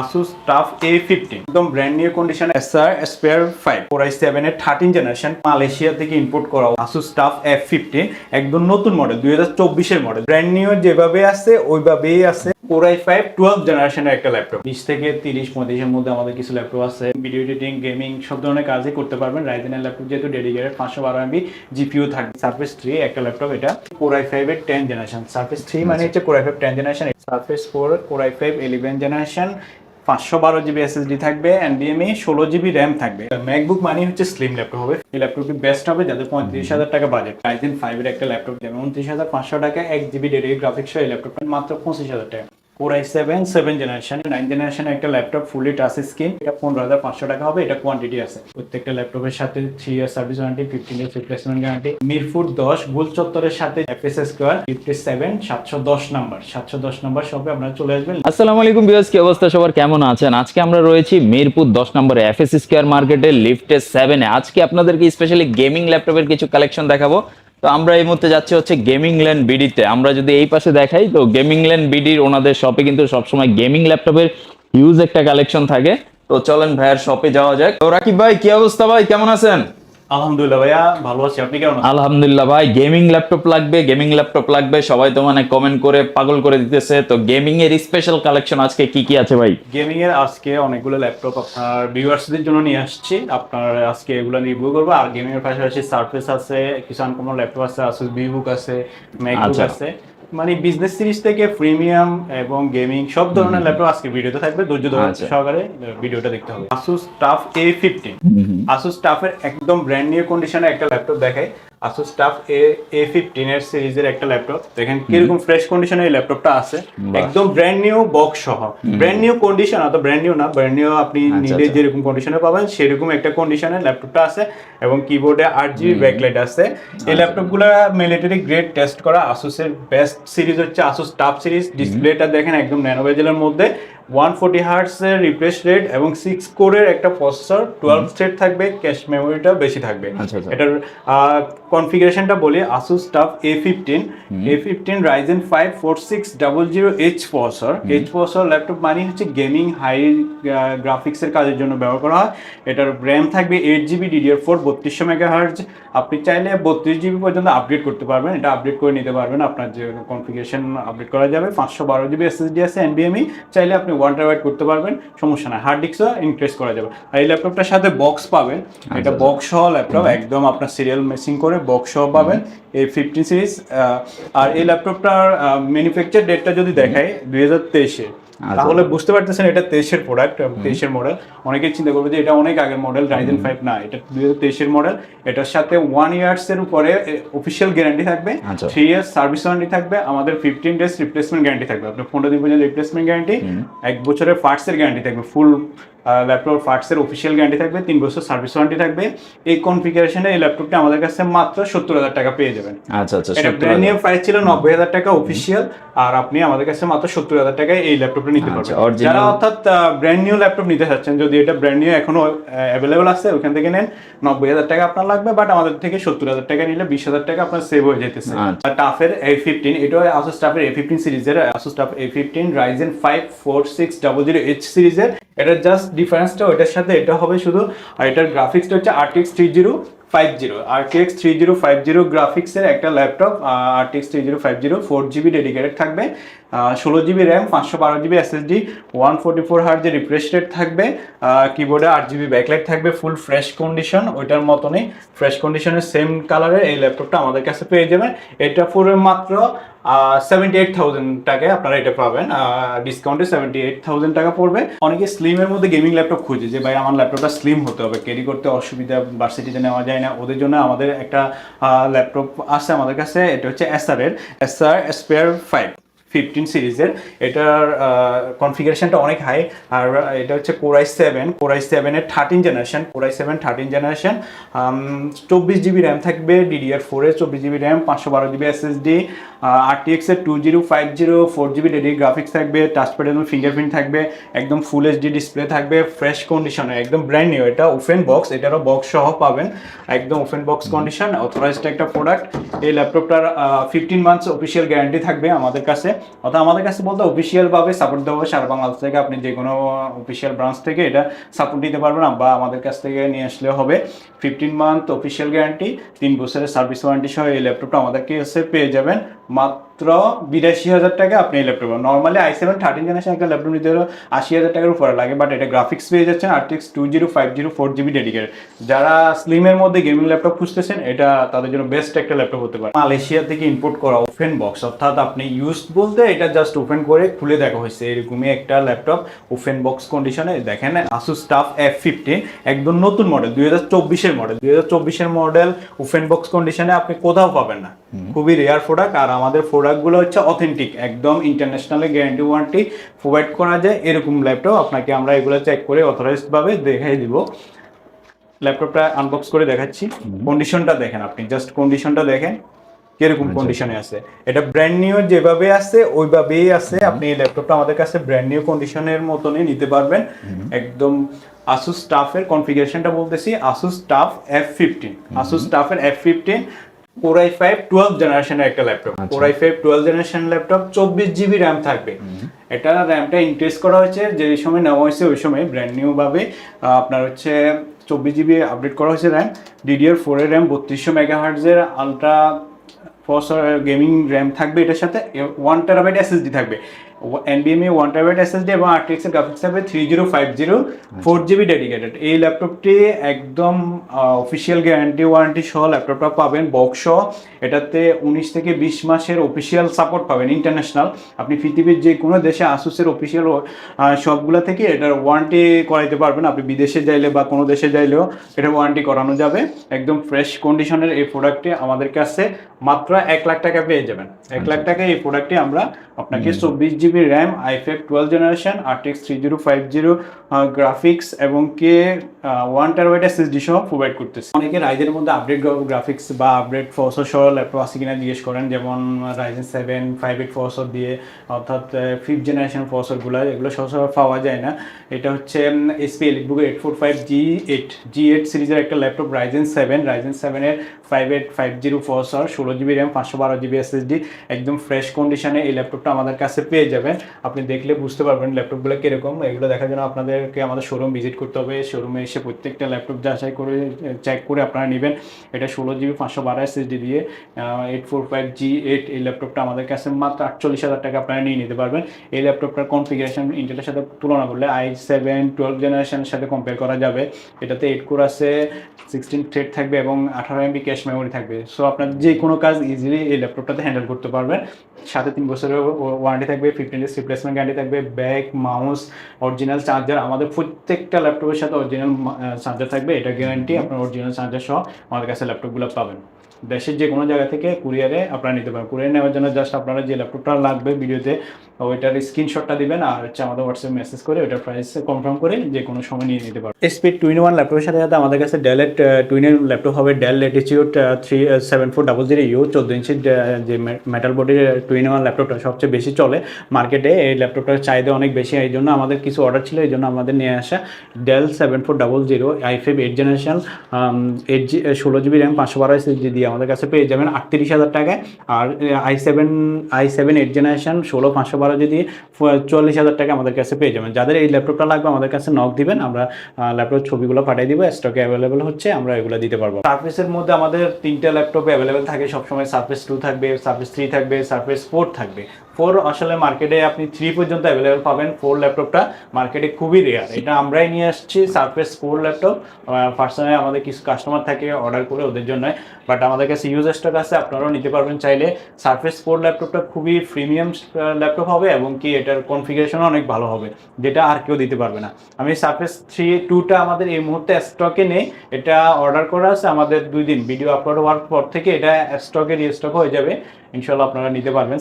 Asus TUF A15 একদম brand new condition SR Aspire 5 Core i7 এর 13 generation Malaysia থেকে import করা Asus TUF A15 একদম নতুন মডেল 2024 এর মডেল ব্র্যান্ড নিউ যেভাবে আছে ওইভাবেই আছে Core i5 12 জেনারেশনের একটা ল্যাপটপ 20 থেকে 30-35 এর মধ্যে আমাদের কিছু ল্যাপটপ আছে ভিডিও এডিটিং গেমিং সব ধরনের কাজই করতে পারবেন Ryzen এর ল্যাপটপ যেহেতু ডেডিকেটেড 512 MB GPU থাকবে Surface 3 একটা ল্যাপটপ এটা Core i5 এর 10 জেনারেশন Surface 3 মানে হচ্ছে Core i5 10 generation Surface 4 Core i5 11 generation 512 GB SSD থাকবে NVMe 16 জিবি RAM থাকবে ম্যাকবুক মানে হচ্ছে স্লিম ল্যাপটপ হবে এই ল্যাপটপটি বেস্ট হবে যাদের 35,000 টাকা বাজেট Ryzen 5 এর একটা ল্যাপটপ যেমন 29,500 টাকা 1 জিবি ডেডিকেটেড গ্রাফিক্স সহ এই ল্যাপটপটা মাত্র 25,000 টাকা Core i7 7 জেনারেশন 9 জেনারেশন একটা ল্যাপটপ ফুলি টাচ স্ক্রিন এটা 15,500 টাকা হবে এটা কোয়ান্টিটি আছে প্রত্যেকটা ল্যাপটপের সাথে 3 ইয়ার সার্ভিস ওয়ারেন্টি 15 ইয়ার রিপ্লেসমেন্ট গ্যারান্টি মিরপুর 10 গোল চত্বরের সাথে FS স্কয়ার 57 710 নাম্বার শপে আপনারা চলে আসবেন আসসালামু আলাইকুম ভিউয়ার্স, কি অবস্থা সবার, কেমন আছেন? আজকে আমরা রয়েছি মিরপুর 10 নম্বরে FS স্কয়ার মার্কেটে লিফটে 7 এ। আজকে আপনাদেরকে স্পেশালি গেমিং ল্যাপটপের কিছু কালেকশন দেখাবো। তো আমরা এই মুহূর্তে যাচ্ছি হচ্ছে গেমিং ল্যান্ড বিডিতে। আমরা যদি এই পাশে দেখাই তো গেমিং ল্যান্ড বিডির ওনাদের শপে কিন্তু সবসময় গেমিং ল্যাপটপের হিউজ একটা কালেকশন থাকে। তো চলেন ভাইয়ার শপে যাওয়া যাক। তো রাকিব ভাই, কি অবস্থা ভাই, কেমন আছেন? আলহামদুলিল্লাহ ভাইয়া ভালো আছি আপনি কেমন আছেন আলহামদুলিল্লাহ ভাই, গেমিং ল্যাপটপ লাগবে সবাই তো মানে কমেন্ট করে পাগল করে দিতেছে। তো গেমিং এর স্পেশাল কালেকশন আজকে কি কি আছে ভাই? গেমিং এর আজকে অনেকগুলো ল্যাপটপ আপনার ভিউয়ার্সদের জন্য নিয়ে আসছি আপনার আজকে এগুলো রিভিউ করবো আর গেমিং এর পাশাপাশি সারফেস আছে কিছু আনকমন ল্যাপটপ আছে Asus VBook আছে ম্যাকবুক আছে মানে বিজনেস সিরিজ থেকে প্রিমিয়াম এবং গেমিং সব ধরনের ল্যাপটপ আজকে ভিডিওতে থাকবে ধৈর্য ধরে সহকারে ভিডিওটা দেখতে হবে Asus TUF A15 Asus TUF এর একদম ব্র্যান্ড নিউ কন্ডিশনে একটা ল্যাপটপ দেখাই Asus TUF A15 এর সিরিজের একটা ল্যাপটপ দেখেন কিরকম ফ্রেশ কন্ডিশনে এই ল্যাপটপটা আছে একদম ব্র্যান্ড নিউ বক্স সহ ব্র্যান্ড নিউ কন্ডিশন অত ব্র্যান্ড নিউ না ব্র্যান্ড নিউ আপনি নিলে যেরকম কন্ডিশনে পাবেন সেরকম একটা কন্ডিশনে ল্যাপটপটা আছে এবং কিবোর্ডে 8GB ব্যাকলাইট আছে এই ল্যাপটপগুলো মিলিটারি গ্রেড টেস্ট করা Asus এর বেস্ট সিরিজ হচ্ছে Asus TUF সিরিজ ডিসপ্লেটা দেখেন একদম ন্যানো বেজেলের মধ্যে 140 হার্টজ এর রিফ্রেশ রেট এবং 6 কোরের একটা প্রসেসর 12 থ্রেড থাকবে ক্যাশ মেমোরিটা বেশি থাকবে এটার কনফিগারেশনটা বলি Asus TUF A15 Ryzen 5 4600H processor laptop মানে হচ্ছে গেমিং হাই গ্রাফিক্সের কাজের জন্য ব্যবহার করা হয় এটার RAM থাকবে 8GB DDR4 3200 মেগাহার্টজ আপনি চাইলে 32GB পর্যন্ত আপগ্রেড করতে পারবেন এটা আপগ্রেড করে নিতে পারবেন আপনার যে কনফিগারেশন আপডেট করা যাবে 512GB SSD আছে NVMe চাইলে আপনি 1TB করতে পারবেন সমস্যা নাই হার্ড ডিস্কও ইনক্রিজ করা যাবে আর এই ল্যাপটপটার সাথে বক্স পাবেন এটা বক্স সহ ল্যাপটপ একদম আপনার সিরিয়াল মেসিং করে বক্স সহ পাবেন এই 15 সিরিজ আর এই ল্যাপটপটার ম্যানুফ্যাকচার ডেটটা যদি দেখাই 2023 তাহলে বুঝতে পারতেছেন এটা 23 এর প্রোডাক্ট 23 এর মডেল অনেকেই চিন্তা করবে যে এটা অনেক আগের মডেল Ryzen 5 না এটা 2023 এর মডেল এটার সাথে 1 ইয়ার্স এর উপরে অফিশিয়াল গ্যারান্টি থাকবে 3 ইয়ার্স সার্ভিস ওয়ারেন্টি থাকবে আমাদের 15 ডেজ রিপ্লেসমেন্ট গ্যারান্টি থাকবে আপনার 15 দিন পর্যন্ত রিপ্লেসমেন্ট গ্যারান্টি 1 বছরের পার্টস এর গ্যারান্টি থাকবে ফুল ল্যাপটপ পার্টস এর অফিশিয়াল গ্যারান্টি থাকবে 3 বছর সার্ভিস ওয়ারেন্টি থাকবে এই কনফিগারেশনে এই ল্যাপটপটা আমাদের কাছে মাত্র 70,000 টাকা পেয়ে যাবেন এটা ব্র্যান্ড নিউ প্রাইস ছিল 90,000 টাকা অফিশিয়াল আর আপনি আমাদের কাছে মাত্র 70,000 টাকায় এই ল্যাপটপটা নিতে পারবেন যারা অর্থাৎ ব্র্যান্ড নিউ ল্যাপটপ নিতে চাচ্ছেন যদি এটা ব্র্যান্ড নিউ এখনো অ্যাভেলেবল আছে ওখান থেকে নেন 90,000 টাকা আপনার লাগবে বাট আমাদের থেকে 70,000 টাকা নিলে 20,000 টাকা আপনার সেভ হয়ে যেতেছে TUF এর A15 এটা Asus TUF এর A15 সিরিজের Asus TUF A15 Ryzen 5 4600H সিরিজের এটা জাস্ট ডিফারেন্সটা ওইটার সাথে এটা হবে শুধু আর এটার গ্রাফিক্সটা হচ্ছে RTX 3050 গ্রাফিক্সের একটা ল্যাপটপ RTX 3050 4GB ডেডিকেটেড থাকবে 16GB RAM 512GB SSD 144 hertz refresh rate থাকবে কিবোর্ডে 8GB ব্যাকলাইট থাকবে ফুল ফ্রেশ কন্ডিশন ওইটার মতনই ফ্রেশ কন্ডিশনের সেম কালারের এই ল্যাপটপটা আমাদের কাছে পেয়ে যাবেন এটা পুরো মাত্র 78,000 টাকায় আপনারা এটা পাবেন ডিসকাউন্টে 78,000 টাকা পড়বে অনেকে স্লিমের মধ্যে গেমিং ল্যাপটপ খুঁজে যে ভাই আমার ল্যাপটপটা স্লিম হতে হবে ক্যারি করতে অসুবিধা ভার্সিটিতে নেওয়া যায় না ওদের জন্য আমাদের একটা ল্যাপটপ আছে আমাদের কাছে এটা হচ্ছে SR Aspire 15 সিরিজের এটার কনফিগারেশনটা অনেক হাই আর এটা হচ্ছে Core i7 এর 13 জেনারেশন 24GB RAM থাকবে DDR4 এর 24GB RAM 512GB SSD RTX এর 2050 4GB ডেডিকেটেড গ্রাফিক্স থাকবে টাচপ্যাড এবং ফিঙ্গারপ্রিন্ট থাকবে একদম ফুল HD ডিসপ্লে থাকবে ফ্রেশ কন্ডিশনে একদম ব্র্যান্ড নিউ এটা ওপেন বক্স এটারও বক্স সহ পাবেন একদম ওপেন বক্স কন্ডিশন অথরাইজড একটা প্রোডাক্ট এই ল্যাপটপটার 15 মান্থস অফিশিয়াল গ্যারান্টি থাকবে আমাদের কাছে অর্থাৎ আমাদের কাছে বলতে অফিসিয়াল ভাবে সাপোর্ট দেওয়া হবে সারা বাংলাদেশ থেকে, আপনি যে কোনো অফিসিয়াল ব্রাঞ্চ থেকে এটা সাপোর্ট নিতে পারবেন, বা আমাদের কাছ থেকে নিয়ে আসলে হবে। 15 মান্থ অফিসিয়াল গ্যারান্টি, 3 বছরের সার্ভিস ওয়ারেন্টি সহ এই ল্যাপটপটা আমাদের কাছে পেয়ে যাবেন মাত্র 82,000 টাকা। আপনি এই ল্যাপটপ নর্মালি i7 13 জেনারেশন একটা ল্যাপটপ নিতে হলে 80,000 টাকার উপরে লাগে, বাট এটা গ্রাফিক্স পেয়ে যাচ্ছেন RTX 2050 4GB ডেডিকেটেড। যারা স্লিমের মধ্যে গেমিং ল্যাপটপ খুঁজতেছেন এটা তাদের জন্য বেস্ট একটা ল্যাপটপ হতে পারে। মালয়েশিয়া থেকে ইম্পোর্ট করা ওপেন বক্স, অর্থাৎ আপনি ইউজড বলতে এটা জাস্ট ওপেন করে খুলে দেখা হয়েছে এরকমই একটা ল্যাপটপ ওপেন বক্স কন্ডিশনে। দেখেন ASUS TUF F15 একদম নতুন মডেল, 2024-এর মডেল, 2024-এর মডেল ওপেন বক্স কন্ডিশনে আপনি কোথাও পাবেন না। খুবই রেয়ার প্রোডাক্ট, আর আমাদের প্রোডাক্টগুলো হচ্ছে অথেন্টিক, একদম ইন্টারন্যাশনালি গ্যারান্টি ওয়ারেন্টি প্রোভাইড করা যায় এরকম ল্যাপটপ। আপনাকে আমরা এগুলো চেক করে অথরাইজড ভাবে দেখাই দিব। ল্যাপটপটা আনবক্স করে দেখাচ্ছি, কন্ডিশনটা দেখেন, আপনি জাস্ট কন্ডিশনটা দেখেন কিরকম কন্ডিশনে আছে। এটা ব্র্যান্ড নিউ যেভাবে আছে ওইভাবেই আছে। আপনি এই ল্যাপটপটা আমাদের কাছে ব্র্যান্ড নিউ কন্ডিশনের মতনই নিতে পারবেন একদম। ASUS TUF এর কনফিগারেশনটা বলতেছি, ASUS TUF F15, ASUS TUF এর F15 Core i5 12 জেনারেশনের একটা laptop. Core i5 12 generation laptop, 24GB RAM থাকবে। এটা র্যামটা ইনক্রিজ করা হয়েছে, যে সময় নেওয়া হয়েছে ওই সময় ব্র্যান্ড নিউ ভাবে আপনার হচ্ছে 24GB আপডেট করা হয়েছে র্যাম। DDR4 এর র্যাম, 3200 মেগাহার্টজের আলট্রা প্রসেসর গেমিং র্যাম থাকবে এটার সাথে, 1TB SSD থাকবে, NVMe 1TB SSD এবং RTX এর গ্রাফিক্স থাকবে 3050 4GB ডেডিকেটেড। এই ল্যাপটপটি একদম অফিসিয়াল গ্যারান্টি ওয়ারেন্টি সহ ল্যাপটপটা পাবেন বক্স সহ। এটাতে 19 থেকে 20 মাসের অফিসিয়াল সাপোর্ট পাবেন ইন্টারন্যাশনাল। আপনি পৃথিবীর যে কোনো দেশে ASUS-এর অফিসিয়াল সবগুলো থেকে এটার ওয়ারেন্টি করাইতে পারবেন। আপনি বিদেশে যাইলে বা কোনো দেশে যাইলেও এটা ওয়ারেন্টি করানো যাবে। একদম ফ্রেশ কন্ডিশনের এই প্রোডাক্টটি আমাদের কাছে মাত্র 1 লাখ টাকা পেয়ে যাবেন। 1 লাখ টাকায় এই প্রোডাক্টটি আমরা আপনাকে 24GB RAM, i5 12 generation, RTX 3050 graphics এবং কে 1TB SSD সহ প্রোভাইড করতেছে। অনেকে রাইজের মধ্যে আপডেট গ্রাফিক্স বা আপডেট প্রসেসর সহ ল্যাপটপ আছে কিনা জিজ্ঞেস করেন, যেমন Ryzen 7 58 প্রসেসর দিয়ে, অর্থাৎ 5th জেনারেশন প্রসেসরগুলো, এগুলো সহজভাবে পাওয়া যায় না। এটা হচ্ছে HP EliteBook 845 G8 সিরিজের একটা ল্যাপটপ, Ryzen 7 এর 5850 processor, 16GB RAM, 512GB SSD, একদম ফ্রেশ কন্ডিশনে এই ল্যাপটপটা আমাদের কাছে পেয়ে যাবেন। আপনি দেখলে বুঝতে পারবেন ল্যাপটপগুলো কিরকম। এগুলো দেখার জন্য আপনাদেরকে আমাদের শোরুম ভিজিট করতে হবে। শোরুমে এসে প্রত্যেকটা ল্যাপটপ যাচাই করে চেক করে আপনারা নেবেন। এটা 16GB 512 SSD দিয়ে 845 G8 এই ল্যাপটপটা আমাদের কাছে মাত্র 48,000 টাকা আপনারা নিয়ে নিতে পারবেন। এই ল্যাপটপটার কনফিগারেশন ইন্টেলের সাথে তুলনা করলে i7 12 জেনারেশনের সাথে কম্পেয়ার করা যাবে। এটাতে 8 কোর আছে, 16 থ্রেড থাকবে এবং 18MB ক্যাশ মেমোরি থাকবে। সো আপনার যে কোনো কাজ ইজিলি এই ল্যাপটপটাতে হ্যান্ডেল করতে পারবেন। সাথে 3 বছরের ওয়ারেন্টি থাকবে, 15 ডেজ রিপ্লেসমেন্ট গ্যারান্টি থাকবে, ব্যাক, মাউস, অরিজিনাল চার্জার। আমাদের প্রত্যেকটা ল্যাপটপের সাথে অরিজিনাল চার্জার থাকবে, এটা গ্যারান্টি। আপনার অরিজিনাল চার্জার সহ আমাদের কাছে ল্যাপটপগুলো পাবেন। দেশের যে কোনো জায়গা থেকে কুরিয়ারে আপনারা নিতে পারেন। কুরিয়ার নেওয়ার জন্য জাস্ট আপনারা যে ল্যাপটপটা লাগবে ভিডিওতে ওইটার স্ক্রিনশটটা দিবেন, আর হচ্ছে আমাদের হোয়াটসঅ্যাপ মেসেজ করে ওইটার প্রাইস কনফার্ম করে যে কোনো সময় নিয়ে নিতে পারবেন। SP Twin-1 ল্যাপটপের সাথে সাথে আমাদের কাছে ডেল টুইনের ল্যাপটপ হবে, ডেল ল্যাটিটিউড 7400U 14 ইঞ্চির যে মেটাল বডির Twin-1 ল্যাপটপটা সবচেয়ে বেশি চলে মার্কেটে। এই ল্যাপটপটার চাহিদা অনেক বেশি, এই জন্য আমাদের কিছু অর্ডার ছিল, এই জন্য আমাদের নিয়ে আসা। Del 7400 i5 8 generation 16GB RAM 512 SSD দিয়ে আমাদের কাছে পেয়ে যাবেন 38,000 টাকায়। আর i7 8 জেনারেশন 16 দিয়ে 44,000 টাকা আমাদের কাছে পেয়ে যাবেন। যাদের এই ল্যাপটপটা লাগবে আমাদের কাছে নক দিবেন, আমরা ল্যাপটপের ছবিগুলো পাঠিয়ে দিব, স্টকে অ্যাভেলেবেল হচ্ছে, আমরা এগুলো দিতে পারবো। সারফেসের মধ্যে আমাদের 3টা ল্যাপটপ অ্যাভেলেবেল থাকে সবসময়। সারফেস 2 থাকবে, সারফেস 3 থাকবে, সারফেস 4 থাকবে। 4 আসলে মার্কেটে আপনি 3 পর্যন্ত অ্যাভেলেবেল পাবেন। 4 ল্যাপটপটা মার্কেটে খুবই রেয়ার, এটা আমরাই নিয়ে আসছি সারফেস 4 ল্যাপটপ। পার্সোনালি আমাদের কিছু কাস্টমার থাকে অর্ডার করে ওদের জন্য, বাট আমাদের কাছে ইউজ স্টক আছে, আপনারাও নিতে পারবেন চাইলে। সারফেস 4 ল্যাপটপটা খুবই প্রিমিয়াম ল্যাপটপ হবে এবং কি এটার কনফিগারেশনও অনেক ভালো হবে, যেটা আর কেউ দিতে পারবে না। আমি সারফেস 2টা আমাদের এই মুহূর্তে স্টকে নেই, এটা অর্ডার করা আছে আমাদের 2 দিন ভিডিও আপলোড হওয়ার পর থেকে এটা স্টকে রিস্টক হয়ে যাবে, ইনশাল্লাহ আপনারা নিতে পারবেন।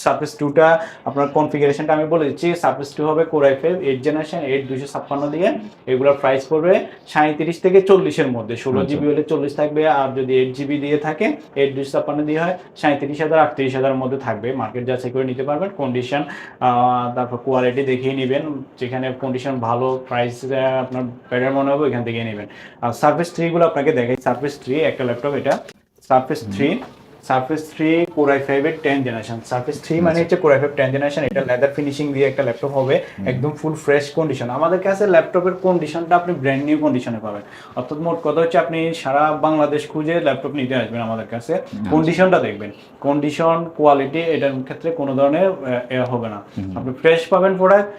সারফেস 2টা আপনার কনফিগারেশনটা আমি বলে দিচ্ছি। সারফেস 2 হবে Core i5 8 জেনারেশন 8256 দিয়ে, এগুলোর প্রাইস পড়বে 37 থেকে 40-এর মধ্যে। 16GB হলে 40 থাকবে, আর যদি 8GB দিয়ে থাকে 8256 দিয়ে হয় 37,000 38,000-এর মধ্যে থাকবে। মার্কেট যাচাই করে নিতে পারবেন। কন্ডিশন তারপর কোয়ালিটি দেখিয়ে নেবেন, যেখানে কন্ডিশন ভালো, প্রাইস আপনার বেটার মনে হবে এখান থেকে নেবেন। আর সারফেস 3 গুলো আপনাকে দেখাই। সারফেস 3 একটা ল্যাপটপ, এটা সারফেস 3 সারফেস 3 Core i5 এর 10 জেনারেশন। সারফেস 3 মানে হচ্ছে Core i5 10 জেনারেশন, এটা লেদার ফিনিশিং দিয়ে একটা ল্যাপটপ হবে, একদম ফুল ফ্রেশ কন্ডিশন। আমাদের কাছে ল্যাপটপের কন্ডিশনটা আপনি ব্র্যান্ড নিউ কন্ডিশনে পাবেন। অর্থাৎ মোট কথা হচ্ছে আপনি সারা বাংলাদেশ খুঁজে ল্যাপটপ নিতে আসবেন আমাদের কাছে, কন্ডিশনটা দেখবেন, কন্ডিশন কোয়ালিটি এটার ক্ষেত্রে কোনো ধরনের হবে না। আপনি ফ্রেশ পাবেন প্রোডাক্ট,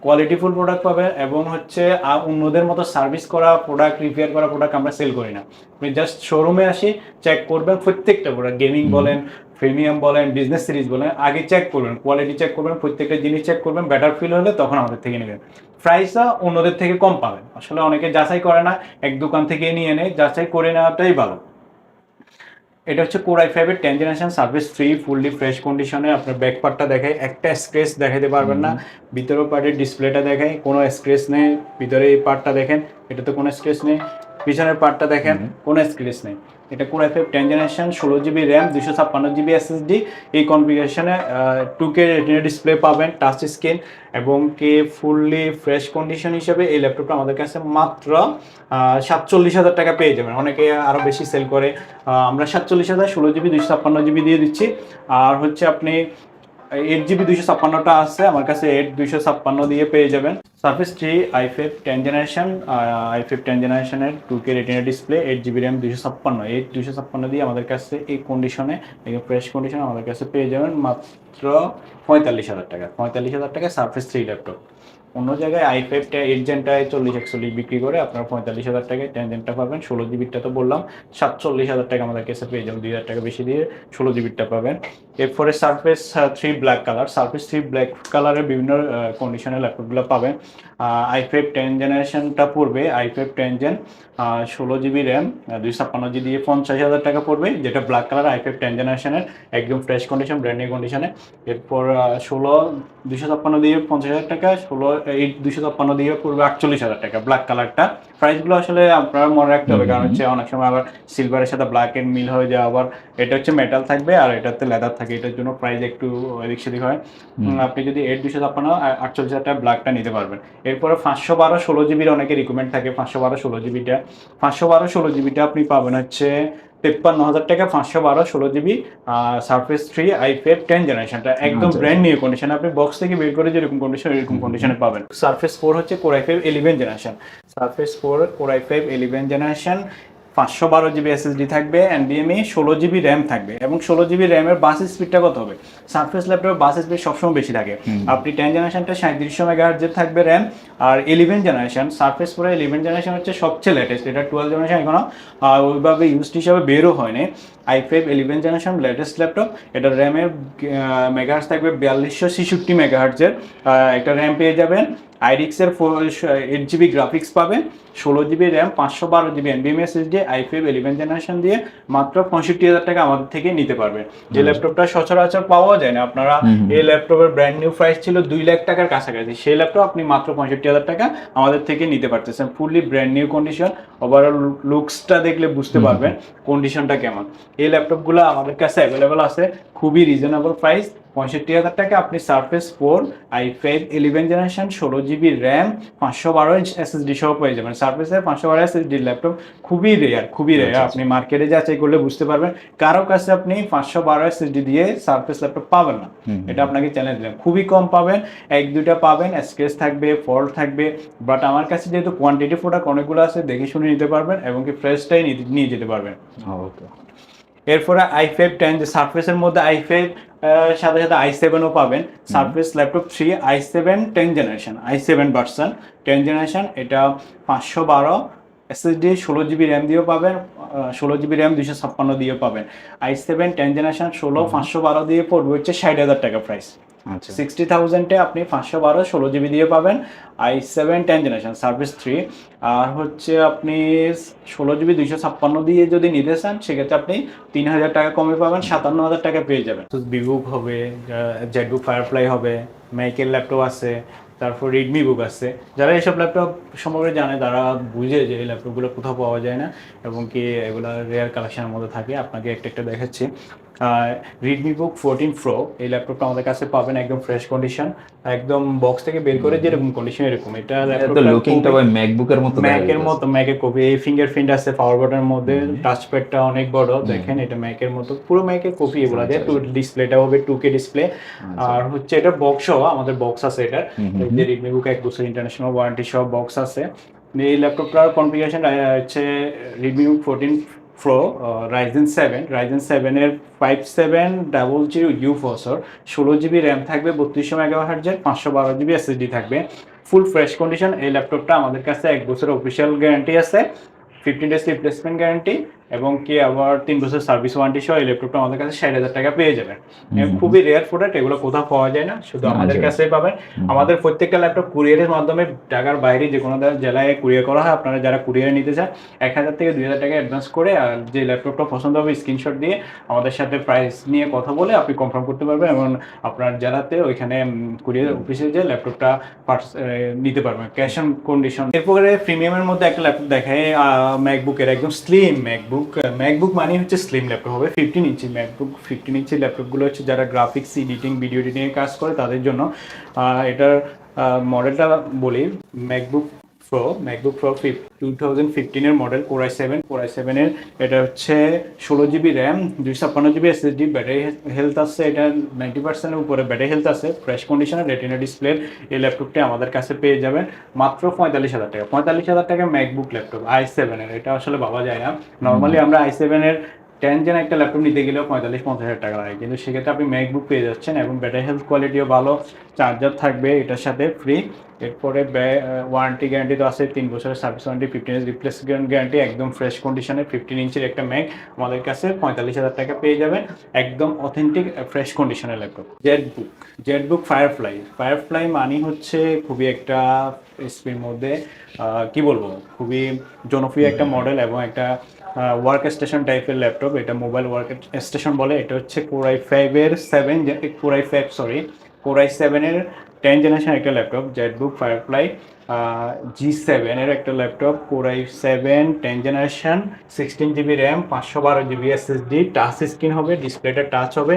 কোয়ালিটিফুল প্রোডাক্ট পাবেন, এবং হচ্ছে অন্যদের মতো সার্ভিস করা প্রোডাক্ট, রিপেয়ার করা প্রোডাক্ট আমরা সেল করি না। আপনি জাস্ট শোরুমে আসি, চেক করবেন প্রত্যেকটা প্রোডাক্ট, গেমিং বলেন, প্রিমিয়াম বলেন, বিজনেস সিরিজ বলেন, আগে চেক করবেন, কোয়ালিটি চেক করবেন, প্রত্যেকটা জিনিস চেক করবেন, বেটার ফিল হলে তখন আমাদের থেকে নেবেন। প্রাইসটা অন্যদের থেকে কম পাবেন। আসলে অনেকে যাচাই করে না, এক দোকান থেকে নিয়ে নেয়, যাচাই করে নেওয়াটাই ভালো। এটা হচ্ছে Core i5 এর 10 জেনারেশন সার্ভিস 3, ফুললি ফ্রেশ কন্ডিশনে। আপনার ব্যাক পার্টটা দেখায়, একটা স্ক্র্যাচ দেখাতে পারবেন না। ভিতরের পার্টের ডিসপ্লেটা দেখায়, কোনো স্ক্র্যাচ নেই। ভিতরে এই পার্টটা দেখেন, এটাতে কোনো স্ক্র্যাচ নেই। পিছনের পার্টটা দেখেন, কোনো স্ক্র্যাচ নেই। এটা Core i5 10 generation, 16GB RAM, 256GB SSD। এই কনফিগারেশনে 2K রেটিনা ডিসপ্লে পাবেন, টাচ স্ক্রিন, এবং কে ফুললি ফ্রেশ কন্ডিশন হিসেবে এই ল্যাপটপটা আমাদের কাছে মাত্র 47,000 টাকা পেয়ে যাবেন। অনেকে আরও বেশি সেল করে, আমরা 47,000 16GB 256GB দিয়ে দিচ্ছি। আর হচ্ছে আপনি 8GB 256টা আছে আমার কাছে, 8 256 দিয়ে পেয়ে যাবেন। সারফেস 3 i5 10 জেনারেশন, i5 10 জেনারেশনের 2K retina display, 8GB RAM, 256, 256 দিয়ে আমাদের কাছে এই কন্ডিশনে, এই ফ্রেশ কন্ডিশনে আমাদের কাছে পেয়ে যাবেন মাত্র 45,000 টাকা। 45,000 টাকায় সারফেস 3 ল্যাপটপ। অন্য জায়গায় i5 8 জেনটায় 40-41 বিক্রি করে আপনারা 45,000 টাকায় 10 জেনটা পাবেন। 16GBটা তো বললাম 47,000 টাকা আমাদের কাছে পেয়ে যাবেন, 2,000 টাকা বেশি দিয়ে 16GBটা পাবেন। এরপরে surface 3 black colour, surface 3 black কালারের বিভিন্ন কন্ডিশনের ল্যাপটপগুলো পাবেন। i5 10 জেনারেশনটা পড়বে, i5 10 gen 16GB RAM, 256GB দিয়ে 50,000 টাকা পড়বে, যেটা ব্ল্যাক কালার i5 10 জেনারেশনের, একদম ফ্রেশ কন্ডিশন, ব্র্যান্ড নিউ কন্ডিশনে। এরপর 256 দিয়ে 50,000 টাকা, 256 দিয়ে পড়বে 48,000 টাকা ব্ল্যাক কালারটা। প্রাইসগুলো আসলে আপনারা মনে রাখতে হবে, কারণ হচ্ছে অনেক সময় আবার সিলভারের সাথে ব্ল্যাক এর মিল হয়ে যায়, আবার এটা হচ্ছে মেটাল থাকবে আর এটাতে লেদার থাকে, এটার জন্য প্রাইস একটু এদিক সেদিক হয়। আপনি যদি 256 48,000 টাকা ব্ল্যাকটা নিতে পারবেন। এরপরে 512 16GBর অনেকে রিকমেন্ড থাকে, 512 16GBটা, 512 16GBটা আপনি পাবেন হচ্ছে 53,000 টাকা। 512 16GB সারফেস 3 i5 10 জেনারেশনটা একদম ব্র্যান্ড নিউ কন্ডিশন, আপনি বক্স থেকে বের করে যেরকম কন্ডিশন এরকম কন্ডিশনে পাবেন। সারফেস 4 হচ্ছে Core i5 11 generation, surface 4 Core i5 11 generation, 512GB SSD থাকবে, NVMe, 16GB র্যাম থাকবে, এবং 16GB র্যামের বাস স্পিডটা কত হবে? সারফেস ল্যাপটপের বাস স্পিড সবসময় বেশি থাকে। আপনি 10 জেনারেশনটা 3700 MHz থাকবে র্যাম, আর 11 জেনারেশন সারফেস পুরো 11 জেনারেশন হচ্ছে সবচেয়ে লেটেস্ট, এটা 12 জেনারেশন এখনো ওইভাবে ইউজড হিসাবে বেরও হয়নি। i5 11 জেনারেশন লেটেস্ট ল্যাপটপ, এটা র্যামের মেগাহার্টজ থাকবে 4266 মেগাহার্টজের একটা র্যাম পেয়ে যাবেন। আইরিক্সের 8GB গ্রাফিক্স পাবেন, 16GB RAM, 512GB NVMe SSD, i5 11 generation দিয়ে মাত্র 65,000 টাকা আমাদের থেকে নিতে পারবেন। যে ল্যাপটপটা সচরাচর পাওয়া যায় না, আপনারা এই ল্যাপটপের ব্র্যান্ড নিউ প্রাইস ছিল 2 লাখ টাকার কাছাকাছি, সেই ল্যাপটপ আপনি মাত্র 65,000 টাকা আমাদের থেকে নিতে পারতেছেন। Fully brand new condition, overall লুকসটা দেখলে বুঝতে পারবেন কন্ডিশনটা কেমন। এই ল্যাপটপগুলো আমাদের কাছে অ্যাভেলেবল আছে, খুবই রিজনেবল প্রাইস, 65,000 টাকা আপনি surface 4 i5 11 generation 16GB RAM 512 SSD সহ পেয়ে যাবেন। সারফেসের 512 SSD ল্যাপটপ খুবই রেয়ার, খুবই রেয়ার, আপনি মার্কেটে যাচাই করলে বুঝতে পারবেন, কারো কাছে আপনি 512 SSD দিয়ে সারফেস ল্যাপটপ পাবেন না, এটা আপনাকে চ্যালেঞ্জ দিলাম। খুবই কম পাবেন, এক দুইটা পাবেন, স্ক্র্যাচ থাকবে, ফল্ট থাকবে, বাট আমার কাছে যেহেতু কোয়ান্টিটি প্রোডাক্ট অনেকগুলো আছে, দেখে শুনে নিতে পারবেন এবং কি ফ্রেশটাই নিয়ে যেতে পারবেন। ওকে। এরপরে i5 10 যে সারফেসের মধ্যে i5 সাথে সাথে i7ও পাবেন। Surface laptop 3 i7 10 generation, i7 version 10 generation, এটা 512 SSD 16GB র্যাম দিয়েও পাবেন, 16GB র্যাম 256 দিয়েও পাবেন। i7 10 জেনারেশন 16 512 দিয়ে পড়বে হচ্ছে 60,000 টাকা প্রাইস। 60,000-এ আপনি 512 16GB দিয়ে পাবেন i7 10 জেনারেশন সার্ভিস 3। আর হচ্ছে আপনি 16GB 256 দিয়ে যদি নিতে চান সেক্ষেত্রে আপনি 3,000 টাকা কমে পাবেন, 57,000 টাকা পেয়ে যাবেন। ভিভুক হবে, জেটবুক ফায়ারফ্লাই হবে, ম্যাকের ল্যাপটপ আছে, তারপর রেডমি বুক আছে। যারা এইসব ল্যাপটপ সম্পর্কে জানে তারা বুঝে যে এই ল্যাপটপগুলো কোথাও পাওয়া যায় না এবং কি এগুলো রেয়ার কালেকশনের মধ্যে থাকে। আপনাকে একটা একটা দেখাচ্ছি। রেডমি বুক 14 প্রো, এই ল্যাপটপটা আমাদের কাছে পাবেন একদম ফ্রেশ কন্ডিশন, একদম বক্স থেকে বের করে যেরকম কন্ডিশন এরকম। এটা তো ল্যাপটপটা লুকিংটা ভাই ম্যাকবুকের মতো দেখা ম্যাকের যাচ্ছে। মতো, ম্যাকের কপি। এই ফিঙ্গারপ্রিন্ট আছে পাওয়ার বাটনের মধ্যে, টাচপ্যাডটা অনেক বড়, দেখেন এটা ম্যাকের মতো, পুরো ম্যাকের কপি এগুলো দিয়ে। আচ্ছা, ডিসপ্লেটা হবে 2K ডিসপ্লে। আচ্ছা। আর হচ্ছে এটা বক্স সহ, আমাদের বক্স আছে এটার, এই যে রেডমি বুক 1 বছর ইন্টারন্যাশনাল ওয়ারেন্টি সহ বক্স আছে। এই ল্যাপটপটার কনফিগারেশন হচ্ছে রেডমি বুক 14 প্রো, রাইজেন 7 এর 5700U প্রসেসর, 16GB র্যাম থাকবে, 3200 মেগাহার্টজের, 512GB এসএসডি থাকবে, ফুল ফ্রেশ কন্ডিশন। এই ল্যাপটপটা আমাদের কাছে 1 বছরের অফিসিয়াল গ্যারান্টি আছে, 15 ডেজ রিপ্লেসমেন্ট গ্যারান্টি, এবং কি আবার 3 বছর সার্ভিস ওয়ারেন্টি সহ এই ল্যাপটপটা আমাদের কাছে 60,000 টাকা পেয়ে যাবেন। খুবই রেয়ার প্রোডাক্ট, এগুলো কোথাও পাওয়া যায় না, শুধু আমাদের কাছেই পাবেন। আমাদের প্রত্যেকটা ল্যাপটপ কুরিয়ারের মাধ্যমে ঢাকার বাইরে যে কোনো জেলায় কুরিয়ার করা হয়। আপনারা যারা কুরিয়ারে নিতে চান 1,000 থেকে 2,000 টাকা অ্যাডভান্স করে, আর যে ল্যাপটপটা পছন্দ হবে স্ক্রিনশট দিয়ে আমাদের সাথে প্রাইস নিয়ে কথা বলে আপনি কনফার্ম করতে পারবেন, এবং আপনার জেলাতে ওইখানে কুরিয়ার অফিসে যে ল্যাপটপটা নিতে পারবেন ক্যাশ অন কন্ডিশন। এরপরে প্রিমিয়ামের মধ্যে একটা ল্যাপটপ দেখায়, ম্যাকবুকের একদম স্লিম ম্যাকবুক মানে হচ্ছে স্লিম ল্যাপটপ হবে, 15 ইঞ্চি ম্যাকবুক। 15 ইঞ্চি ল্যাপটপগুলো হচ্ছে যারা গ্রাফিক্স এডিটিং, ভিডিও এডিটিংয়ে কাজ করে তাদের জন্য। এটার মডেলটা বলি, ম্যাকবুক প্রো 2015 এর মডেল, Core i7 এর। এটা হচ্ছে 16GB RAM, 256GB SSD, battery health আছে এটা 90% এর উপরে ব্যাটারি হেলথ আছে, ফ্রেশ কন্ডিশনের রেটিনা ডিসপ্লে। এই ল্যাপটপটি আমাদের কাছে পেয়ে যাবেন মাত্র 45,000 টাকা। 45,000 টাকা ম্যাকবুক ল্যাপটপ i7 এর, এটা আসলে ভাবা যায় না। নর্মালি আমরা i7 এর 10 জেন একটা ল্যাপটপ নিতে গেলেও 45-50,000 টাকা লাগে, কিন্তু সেক্ষেত্রে আপনি ম্যাকবুক পেয়ে যাচ্ছেন, এবং ব্যাটারি হেলথ কোয়ালিটিও ভালো, চার্জার থাকবে এটার সাথে ফ্রি। এরপরে ওয়ারেন্টি গ্যারান্টি তো আছে, 3 বছরের service warranty, 15 days replacement guarantee, একদম ফ্রেশ কন্ডিশনে 15 ইঞ্চির একটা ম্যাক আমাদের কাছে 45,000 টাকা পেয়ে যাবেন, একদম অথেন্টিক ফ্রেশ কন্ডিশনের ল্যাপটপ। জেটবুক ফায়ারফ্লাই মানে হচ্ছে খুবই একটা এসপির মধ্যে কি বলবো, খুবই জনপ্রিয় একটা মডেল, এবং একটা ওয়ার্ক স্টেশন টাইপের ল্যাপটপ। এটা মোবাইল ওয়ার্ক স্টেশন বলে। এটা হচ্ছে Core i7 এর 10 জেনারেশন একটা ল্যাপটপ, জেটবুক ফায়ারফ্লাই G7 এর একটা laptop, Core i7 10 generation, 16GB RAM, 512GB SSD, touch screen হবে, ডিসপ্লেটা টাচ হবে,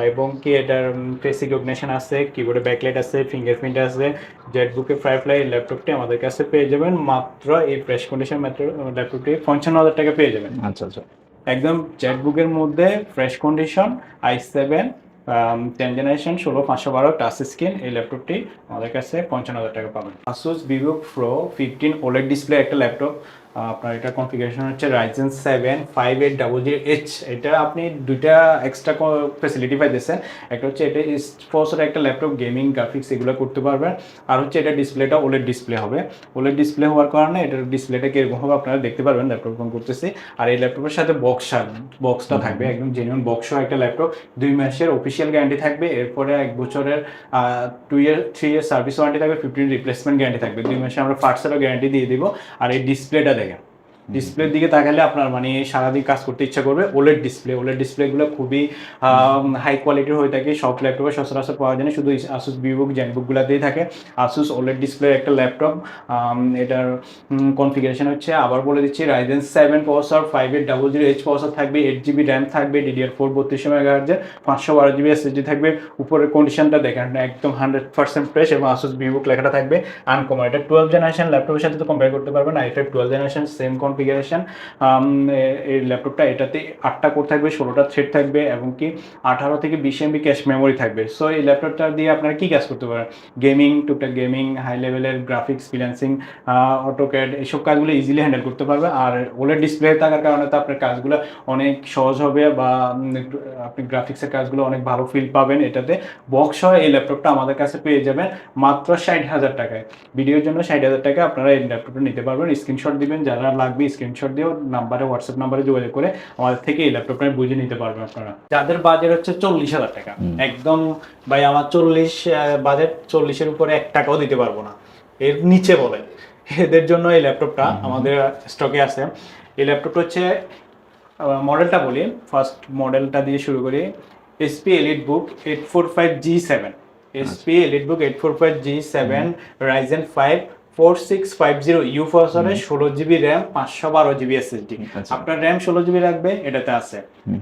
এবং কি এটার ফেস রিকগনিশন আছে, কিবোর্ডে ব্যাকলাইট আছে, ফিঙ্গারপ্রিন্ট আছে। জেটবুকের ফায়ারফ্লাই ল্যাপটপটি আমাদের কাছে পেয়ে যাবেন মাত্র, এই ফ্রেশ কন্ডিশন মাত্র ল্যাপটপটি 55,000 টাকা পেয়ে যাবেন। আচ্ছা আচ্ছা। একদম জেটবুকের মধ্যে fresh condition i7 10 generation 16/512 touch screen, এই ল্যাপটপটি আমাদের কাছে 55,000 টাকা পাবেন। Asus VivoBook Pro 15 OLED display একটা ল্যাপটপ। আপনার এটা কনফিগারেশন হচ্ছে Ryzen 7 5800H। এটা আপনি দুইটা এক্সট্রা ফ্যাসিলিটি পাইতেছেন, একটা হচ্ছে এটা প্রসেসর একটা ল্যাপটপ, গেমিং গ্রাফিক্স এগুলো করতে পারবেন, আর হচ্ছে এটা ডিসপ্লেটা OLED ডিসপ্লে হবে। OLED ডিসপ্লে হওয়ার কারণে এটার ডিসপ্লেটা কিরকম হবে আপনারা দেখতে পারবেন ল্যাপটপ ফোন করতেছি। আর এই ল্যাপটপের সাথে বক্সটা থাকবে, একদম জেনুইন বক্স সহ একটা ল্যাপটপ, 2 মাসের অফিসিয়াল গ্যারান্টি থাকবে, এরপরে 1 বছরের 3 ইয়ার সার্ভিস ওয়ারেন্টি থাকবে, 15 রিপ্লেসমেন্ট গ্যারান্টি থাকবে, 2 মাসে আমরা পার্টসেরও গ্যারান্টি দিয়ে দিব। আর এই ডিসপ্লেটা দেখেন, ডিসপ্লের দিকে তাকালে আপনার মানে সারাদিন কাজ করতে ইচ্ছা করবে। ওলেড ডিসপ্লেগুলো খুবই হাই কোয়ালিটির হয়ে থাকে, সব ল্যাপটপে সচরাচর পাওয়া যায় না, শুধু আসুস ভিভোবুক জেনবুকগুলোতেই থাকে। আসুস ওলেড ডিসপ্লের একটা ল্যাপটপ। এটার কনফিগারেশন হচ্ছে, আবার বলে দিচ্ছি, Ryzen 7 প্রসেসর, 5800H প্রসেসর থাকবে, 8GB র্যাম থাকবে, DDR4 3200 মেগাহার্টজের, 512GB এসএসডি থাকবে। উপরের কন্ডিশনটা দেখেন একদম 100% ফ্রেশ, এবং আসুস ভিভোবুক লেখাটা থাকবে আনকমন। এটা 12 জেনারেশন ল্যাপটপের সাথে তো কম্পেয়ার করতে পারবেন না, এটা 12 জেনারেশন সেম কনফিগারেশন। এই ল্যাপটপটা এটাতে 8টা কোর থাকবে, 16টা থ্রেড থাকবে, এবং কি 18 থেকে 20 MB ক্যাশ মেমোরি থাকবে। সো এই ল্যাপটপটা দিয়ে আপনারা কি কাজ করতে পারেন, টুকটাক গেমিং, হাই লেভেলের গ্রাফিক্স, ফ্রিল্যান্সিং, অটোক্যাড, এইসব কাজগুলো ইজিলি হ্যান্ডেল করতে পারবে। আর ওলেড ডিসপ্লে থাকার কারণে তো আপনার কাজগুলো অনেক সহজ হবে, বা আপনি গ্রাফিক্সের কাজগুলো অনেক ভালো ফিল পাবেন এটাতে। বক্স সহ এই ল্যাপটপটা আমাদের কাছে পেয়ে যাবেন মাত্র 60,000 টাকায়। ভিডিওর জন্য 60,000 টাকা আপনারা এই ল্যাপটপটা নিতে পারবেন। স্ক্রিনশট দিবেন, যারা লাগবে স্ক্রিনশট দিয়েও হোয়াটসঅ্যাপ নাম্বারে যোগাযোগ করে আমাদের থেকে এই ল্যাপটপটা বুঝে নিতে পারবেন আপনারা। যাদের বাজেট হচ্ছে 40,000 টাকা, একদম ভাই আমার 40 বাজেট, 40-এর উপরে 1 টাকাও দিতে পারবো না, এর নিচে বলে, এদের জন্য এই ল্যাপটপটা আমাদের স্টকে আছে। এই ল্যাপটপটা হচ্ছে, মডেলটা বলি, ফার্স্ট মডেলটা দিয়ে শুরু করি। HP EliteBook 845G7, HP EliteBook 845G7, Ryzen 5 4650U প্রসেসরে 16GB র্যাম 512GB SSD। আচ্ছা। আপনার র্যাম 16GB লাগবে, এটাতে আছে।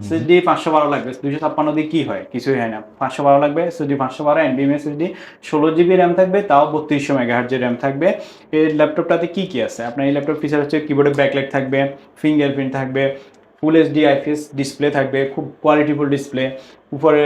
SSD 512 লাগবে, 256 দিয়ে কি হয়, কিছুই হয় না। 512 লাগবে, SSD 512, NVMe SSD, 16GB RAM থাকবে, তাও 3200 MHz র্যাম থাকবে। এই ল্যাপটপটাতে কি কি আছে? আপনার এই ল্যাপটপ ফিচার হচ্ছে কিবোর্ডে ব্যাকলাইট থাকবে, ফিঙ্গারপ্রিন্ট থাকবে, ফুল এইচডি আইপিএস ডিসপ্লে থাকবে, খুব কোয়ালিটিফুল ডিসপ্লে। উপরে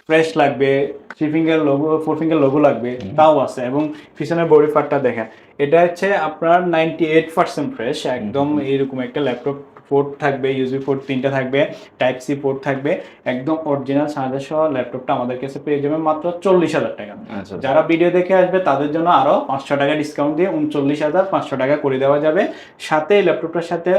ফ্রেশ লাগবে, 3 ফিঙ্গার লোগো 4 ফিঙ্গার লোগো লাগবে, তাও আছে। এবং পিছনের বডি পার্টটা দেখেন, এটা হচ্ছে আপনার 98% ফ্রেশ একদম। এইরকম একটা ল্যাপটপ, পোর্ট থাকবে, ইউএসবি পোর্ট 3টা থাকবে, টাইপ সি পোর্ট থাকবে, একদম অরিজিনাল চার্জার সহ ল্যাপটপটা আমাদের কাছে পেয়ে যাবেন মাত্র 40,000 টাকা। আচ্ছা। যারা ভিডিও দেখে আসবে তাদের জন্য আরো 500 টাকা ডিসকাউন্ট দিয়ে 39,500 টাকা করে দেওয়া যাবে। সাথে এই ল্যাপটপটার সাথে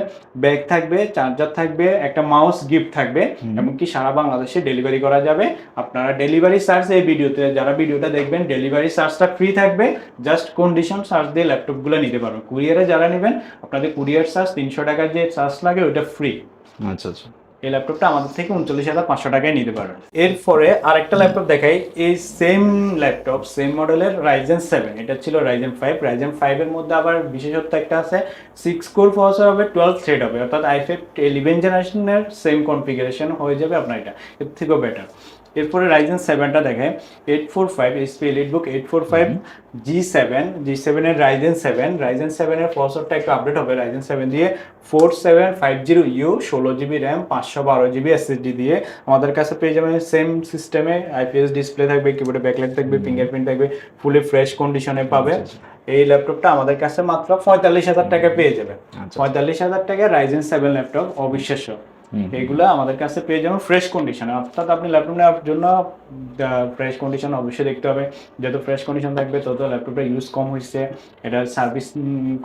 ব্যাগ থাকবে, চার্জার থাকবে, একটা মাউস গিফট থাকবে, এমনকি সারা বাংলাদেশে ডেলিভারি করা যাবে। আপনারা ডেলিভারি চার্জ, এই ভিডিওতে যারা ভিডিওটা দেখবেন, ডেলিভারি চার্জটা ফ্রি থাকবে। জাস্ট কন্ডিশন চার্জ দিয়ে ল্যাপটপগুলো নিতে পারবেন। কুরিয়ারে যারা নেবেন, আপনাদের কুরিয়ার চার্জ 300 টাকা যে চার্জ লাগে ওটা ফ্রি। আচ্ছা আচ্ছা। এই ল্যাপটপটা আমাদের থেকে 39,500 টাকায় নিতে পারবেন। এরপরে আরেকটা ল্যাপটপ দেখাই, এই সেম ল্যাপটপ, সেম মডেলের Ryzen 7, এটা ছিল Ryzen 5। Ryzen 5 এর মধ্যে আবার বিশেষত্ব একটা আছে, 6 কোর প্রসেসর হবে, 12 থ্রেড হবে, অর্থাৎ i5 11 জেনারেশনের সেম কনফিগারেশন হয়ে যাবে আপনার, এটা এর থেকেও বেটার। এরপরে Ryzen 7টা দেখেন, 845 HP EliteBook 845 G7 এর Ryzen 7 এর প্রসেসরটা একটু আপডেট হবে, Ryzen 7 দিয়ে 4750U, 16GB RAM, 512GB SSD দিয়ে আমাদের কাছে পেয়ে যাবেন। সেম সিস্টেমে আইপিএস ডিসপ্লে থাকবে, কিবোর্ডে ব্যাকলাইট থাকবে, ফিঙ্গারপ্রিন্ট থাকবে, ফুলি ফ্রেশ কন্ডিশনে পাবে। এই ল্যাপটপটা আমাদের কাছে মাত্র 45,000 টাকা পেয়ে যাবে। 45,000 টাকা Ryzen 7 ল্যাপটপ, অবিশ্বাস্য। এগুলো আমাদের কাছে পেয়ে যাবেন ফ্রেশ কন্ডিশনে। অর্থাৎ আপনি ল্যাপটপ নেওয়ার জন্য ফ্রেশ কন্ডিশন অবশ্যই দেখতে হবে। যত ফ্রেশ কন্ডিশন থাকবে তত ল্যাপটপটা ইউজ কম হয়েছে, এটা সার্ভিস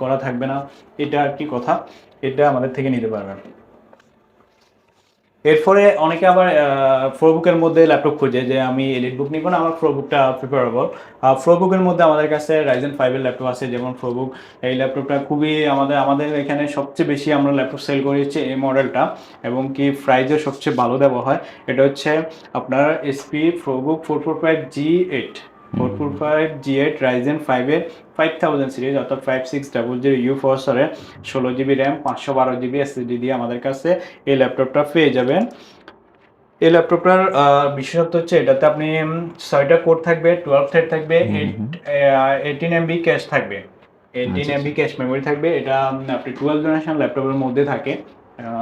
করা থাকবে না, এটা আর কি কথা, এটা আমাদের থেকে নিতে পারবেন। এরপরে অনেকে আবার ফ্রোবুকের মধ্যে ল্যাপটপ খুঁজে, যে আমি এলিটবুক নিব না, আমার ফ্রোবুকটা প্রিফারেবল। ফ্রোবুকের মধ্যে আমাদের কাছে Ryzen 5 এর ল্যাপটপ আছে, যেমন ফ্রোবুক। এই ল্যাপটপটা খুবই আমাদের এখানে সবচেয়ে বেশি আমরা ল্যাপটপ সেল করি হচ্ছে এই মডেলটা, এবং কি প্রাইসও সবচেয়ে ভালো দেওয়া হয়। এটা হচ্ছে আপনার এসপি ফ্রোবুক 445G8 Ryzen 5 এর 5000 সিরিজ, অর্থাৎ 5600U প্রসেসরে, 16GB র্যাম, 512GB SSD দিয়ে আমাদের কাছে এই ল্যাপটপটা পেয়ে যাবেন। এই ল্যাপটপটার বিশেষত্ব হচ্ছে এটাতে আপনি 6টা কোর থাকবে, 12 থ্রেড থাকবে, 18 MB ক্যাশ থাকবে, 18 MB ক্যাশ মেমোরি থাকবে। এটা আপনি 12 জেনারেশন ল্যাপটপের মধ্যে থাকে,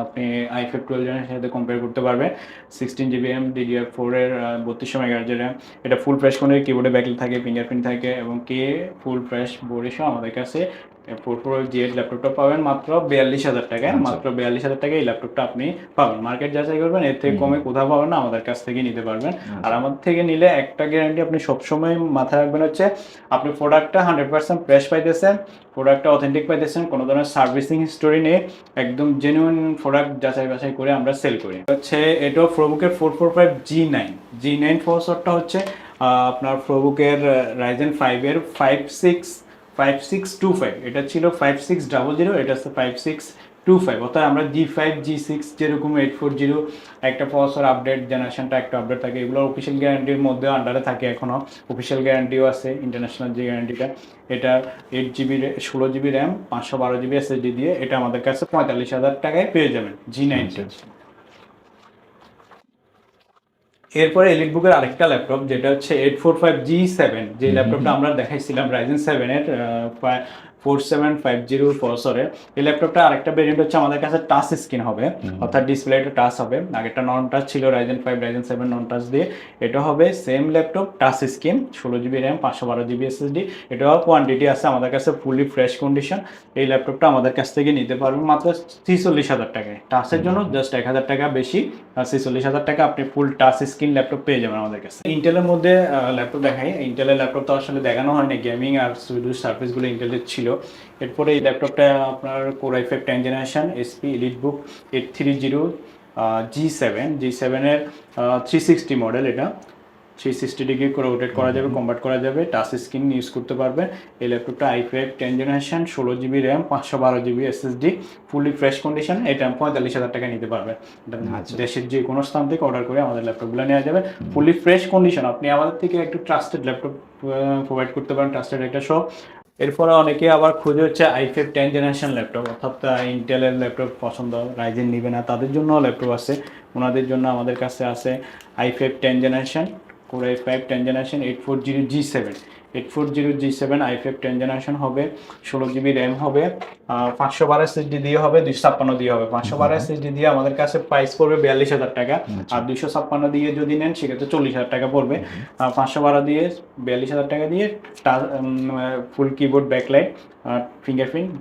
আপনি i5 12 জেনারেশনের সাথে কম্পেয়ার করতে পারবেন। 16GB RAM, DDR4 এর 3200 MHz RAM। এটা ফুল ফ্রেশ করে কিবোর্ডে ব্যাকলাইট থাকে, ফিঙ্গারপ্রিন্ট থাকে, এবং ফুল ফ্রেশ বোর্ড সহ আমাদের কাছে 445G8 ল্যাপটপটা পাবেন মাত্র 42,000 টাকায়। মাত্র 42,000 টাকায় এই ল্যাপটপটা আপনি পাবেন। মার্কেট যাচাই করবেন, এর থেকে কমে কোথাও পাবেন না, আমাদের কাছ থেকে নিতে পারবেন। আর আমাদের থেকে নিলে একটা গ্যারান্টি আপনি সবসময় মাথায় রাখবেন হচ্ছে, আপনি প্রোডাক্টটা 100% ফ্রেশ পাইতেছেন, প্রোডাক্টটা অথেন্টিক পাইতেছেন, কোনো ধরনের সার্ভিসিং হিস্টোরি নেই, একদম জেনুইন প্রোডাক্ট যাচাই বাছাই করে আমরা সেল করি। হচ্ছে এটাও ফ্রোবুকের 445G9 প্রসেসরটা হচ্ছে আপনার ফ্রোবুকের Ryzen 5 এর 5625, এটা ছিল 5600, এটা হচ্ছে 5625। অর্থাৎ আমরা G5 G6 যেরকম 840 একটা প্রসেসর আপডেট, জেনারেশনটা একটা আপডেট থাকে, এগুলো অফিসিয়াল গ্যারান্টির মধ্যে আন্ডারে থাকে। এখনও অফিসিয়াল গ্যারান্টিও আছে, ইন্টারন্যাশনাল যে গ্যারান্টিটা, এটা 8GB 16GB RAM, 512GB SSD দিয়ে এটা আমাদের কাছে 45,000 টাকায় পেয়ে যাবেন G9। এরপরে এলিটবুকের আরেকটা ল্যাপটপ, যেটা হচ্ছে 845G7, যে ল্যাপটপটা আমরা দেখাইছিলাম Ryzen 7 এর 4750 প্রসেসরে। এই ল্যাপটপটা আরেকটা ভেরিয়েন্ট হচ্ছে আমাদের কাছে টাচ স্ক্রিন হবে, অর্থাৎ ডিসপ্লেটা টাচ হবে। আগেরটা নন টাচ ছিল Ryzen 5 Ryzen 7 নন টাচ দিয়ে, এটা হবে same laptop, touch screen, 16GB RAM, 512GB SSD। এটাও কোয়ান্টিটি আছে আমাদের কাছে, ফুলি ফ্রেশ কন্ডিশন। এই ল্যাপটপটা আমাদের কাছ থেকে নিতে পারবেন মাত্র 46,000 টাকায়। টাচের জন্য জাস্ট 1,000 টাকা বেশি, 46,000 টাকা আপনি ফুল টাচ স্ক্রিন ল্যাপটপ পেয়ে যাবেন আমাদের কাছে। ইন্টেলের মধ্যে ল্যাপটপ দেখাই, ইন্টেলের ল্যাপটপ তো আসলে দেখানো হয়নি, গেমিং আর শুধু সার্ভিসগুলো ইন্টেলের ছিল। এরপরে এই ল্যাপটপটা আপনার Core i5 10 generation, HP EliteBook 830G7 এর 360 মডেল। এটা 360 ডিগ্রি করে রোটেট করা যাবে, কনভার্ট করা যাবে, টাচ স্ক্রিন ইউজ করতে পারবেন। এই ল্যাপটপটা i5 10 generation, 16GB RAM, 512GB SSD, fully fresh condition. এটা 45,000 টাকা নিতে পারবেন। দেশের যে কোনো স্থান থেকে অর্ডার করে আমাদের ল্যাপটপগুলো নেওয়া যাবে, ফুলি ফ্রেশ কন্ডিশন। আপনি আমাদের থেকে একটু ট্রাস্টেড ল্যাপটপ প্রোভাইড করতে পারেন, ট্রাস্টেড একটা শপ। এরপরে অনেকে আবার খুঁজে হচ্ছে i5 10 জেনারেশন ল্যাপটপ, অর্থাৎ ইন্টেলের ল্যাপটপ পছন্দ, রাইজেন নিবে না, তাদের জন্য ল্যাপটপ আছে। ওনাদের জন্য আমাদের কাছে আছে i5 10 generation, core i5 10 generation 840G7, 840G7 i5 10 generation হবে, 16 GB র্যাম হবে, 512 SSD দিয়ে হবে, 256 দিয়ে হবে। 512 SSD দিয়ে আমাদের কাছে প্রাইস পড়বে 42,000 টাকা, আর 256 দিয়ে যদি নেন সেক্ষেত্রে 40,000 টাকা পড়বে। 512 দিয়ে 42,000 টাকা দিয়ে full keyboard backlight, fingerprint,